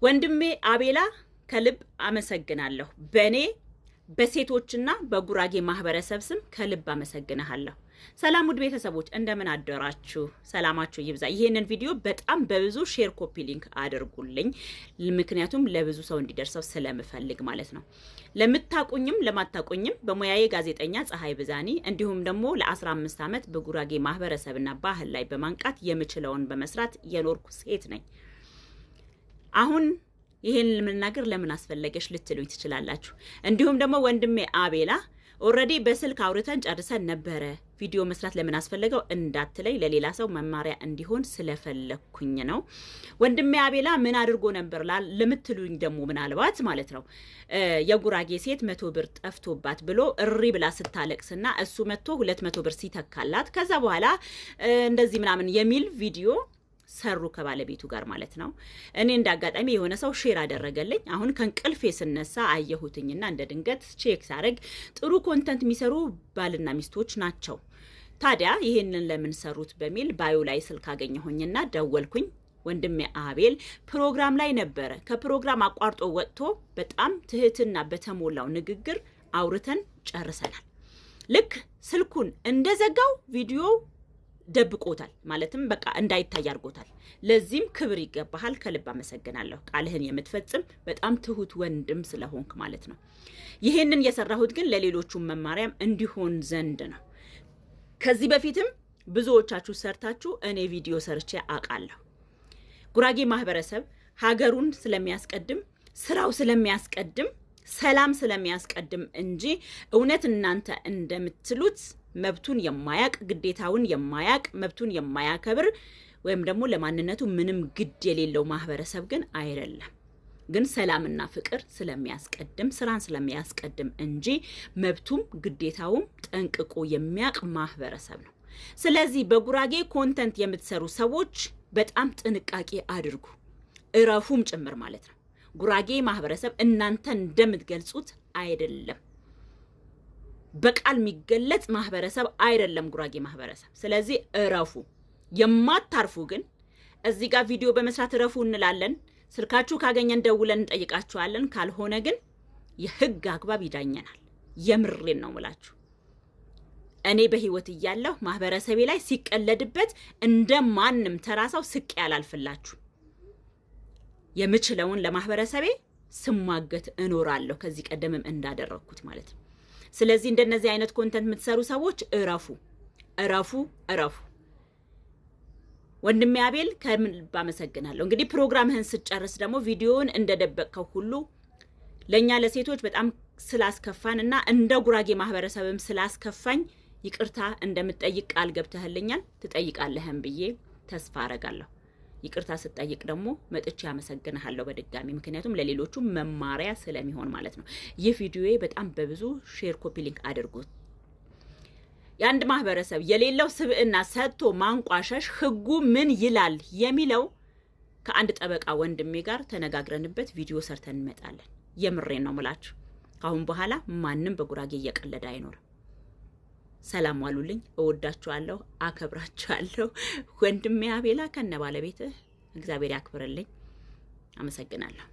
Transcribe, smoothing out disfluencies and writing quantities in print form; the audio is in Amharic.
ወንድሜ አቤላ ከልብ አመሰግናለሁ። በኔ በሴቶችና በጉራጌ ማህበረሰብ ስም ከልብ አመሰግናለሁ። ሰላም ውድ ቤተሰቦች እንደምን አደራችሁ? ሰላማችሁ ይብዛ። ይሄንን ቪዲዮ በጣም በብዙ ሼር ኮፒ ሊንክ አድርጉልኝ፣ ምክንያቱም ለብዙ ሰው እንዲደርሰው ስለምፈልግ ማለት ነው። ለምታቁኝም ለማታቁኝም በሙያዬ ጋዜጠኛ ፀሐይ ብዛኒ እንዲሁም ደግሞ ለ15 ዓመት በጉራጌ ማህበረሰብና ባህል ላይ በማንቃት የምችለውን በመስራት የኖርኩ ሴት ነኝ። አሁን ይሄን ለምናገር ለምን አስፈለገሽ ልትሉኝ ትችላላችሁ። እንዲሁም ደግሞ ወንድሜ አቤላ ኦሬዲ በስልክ አውርተን ጨርሰን ነበረ፣ ቪዲዮ መስራት ለምን አስፈለገው እንዳትለይ ለሌላ ሰው መማሪያ እንዲሆን ስለፈለኩኝ ነው። ወንድሜ አቤላ ምን አድርጎ ነበር ለምትሉኝ ደግሞ ምናልባት ማለት ነው የጉራጌ ሴት 100 ብር ጠፍቶባት ብሎ እሪ ብላ ስታለቅስና እሱ መጥቶ 200 ብር ሲተካላት ከዛ በኋላ እንደዚህ ምናምን የሚል ቪዲዮ ሰሩ ከባለቤቱ ጋር ማለት ነው። እኔ እንዳጋጣሚ የሆነ ሰው ሼር አደረገልኝ። አሁን ከንቅልፌ ስነሳ አየሁትኝና እንደ ድንገት ቼክ ሳረግ ጥሩ ኮንተንት የሚሰሩ ባልና ሚስቶች ናቸው። ታዲያ ይሄንን ለምን ሰሩት በሚል ባዮ ላይ ስልክ አገኘሁኝና ደወልኩኝ። ወንድሜ አቤል ፕሮግራም ላይ ነበረ። ከፕሮግራም አቋርጦ ወጥቶ በጣም ትህትና በተሞላው ንግግር አውርተን ጨርሰናል። ልክ ስልኩን እንደዘጋው ቪዲዮ ደብቆታል፣ ማለትም በቃ እንዳይታይ አድርጎታል። ለዚህም ክብር ይገባሃል፣ ከልብ አመሰግናለሁ። ቃልህን የምትፈጽም በጣም ትሁት ወንድም ስለሆንክ ማለት ነው። ይሄንን የሰራሁት ግን ለሌሎቹ መማሪያም እንዲሆን ዘንድ ነው። ከዚህ በፊትም ብዙዎቻችሁ ሰርታችሁ እኔ ቪዲዮ ሰርቼ አውቃለሁ። ጉራጌ ማህበረሰብ ሀገሩን ስለሚያስቀድም፣ ስራው ስለሚያስቀድም፣ ሰላም ስለሚያስቀድም እንጂ እውነት እናንተ እንደምትሉት መብቱን የማያቅ ግዴታውን የማያቅ መብቱን የማያከብር ወይም ደግሞ ለማንነቱ ምንም ግድ የሌለው ማህበረሰብ ግን አይደለም። ግን ሰላምና ፍቅር ስለሚያስቀድም ስራን ስለሚያስቀድም እንጂ መብቱም ግዴታውም ጠንቅቆ የሚያቅ ማህበረሰብ ነው። ስለዚህ በጉራጌ ኮንተንት የምትሰሩ ሰዎች በጣም ጥንቃቄ አድርጉ፣ እረፉም ጭምር ማለት ነው። ጉራጌ ማህበረሰብ እናንተ እንደምትገልጹት አይደለም። በቃል የሚገለጽ ማህበረሰብ አይደለም ጉራጌ ማህበረሰብ። ስለዚህ እረፉ። የማታርፉ ግን እዚህ ጋር ቪዲዮ በመስራት እረፉ እንላለን። ስልካችሁ ካገኘን ደውለን እንጠይቃችኋለን። ካልሆነ ግን የህግ አግባብ ይዳኘናል። የምሬን ነው ምላችሁ። እኔ በህይወት እያለሁ ማህበረሰቤ ላይ ሲቀለድበት እንደማንም ተራሳው ስቅ ያላልፍላችሁ። የምችለውን ለማህበረሰቤ ስማገት እኖራለሁ፣ ከዚህ ቀደምም እንዳደረኩት ማለት ነው። ስለዚህ እንደነዚህ አይነት ኮንተንት የምትሰሩ ሰዎች እረፉ፣ እረፉ፣ እረፉ። ወንድሜ አቤል ከልብ አመሰግናለሁ። እንግዲህ ፕሮግራምህን ስጨርስ ደግሞ ቪዲዮውን እንደደበቅከው ሁሉ ለኛ ለሴቶች በጣም ስላስከፋንና እንደ ጉራጌ ማህበረሰብም ስላስከፋኝ ይቅርታ እንደምትጠይቅ ቃል ገብተህልኛል። ትጠይቃለህም ብዬ ተስፋ አረጋለሁ። ይቅርታ ስጠይቅ ደግሞ መጥቼ አመሰግናለሁ በድጋሚ፣ ምክንያቱም ለሌሎቹ መማሪያ ስለሚሆን ማለት ነው። ይህ ቪዲዮ በጣም በብዙ ሼር ኮፒ ሊንክ አድርጉት። የአንድ ማህበረሰብ የሌለው ስብዕና ሰጥቶ ማንቋሸሽ ህጉ ምን ይላል የሚለው ከአንድ ጠበቃ ወንድሜ ጋር ተነጋግረንበት ቪዲዮ ሰርተን እንመጣለን። የምሬን ነው ምላችሁ። ካሁን በኋላ ማንንም በጉራጌ እየቀለደ አይኖርም። ሰላም ዋሉልኝ። እወዳችኋለሁ፣ አከብራችኋለሁ። ወንድሜ አቤላ ከነ ባለቤትህ እግዚአብሔር ያክብርልኝ። አመሰግናለሁ።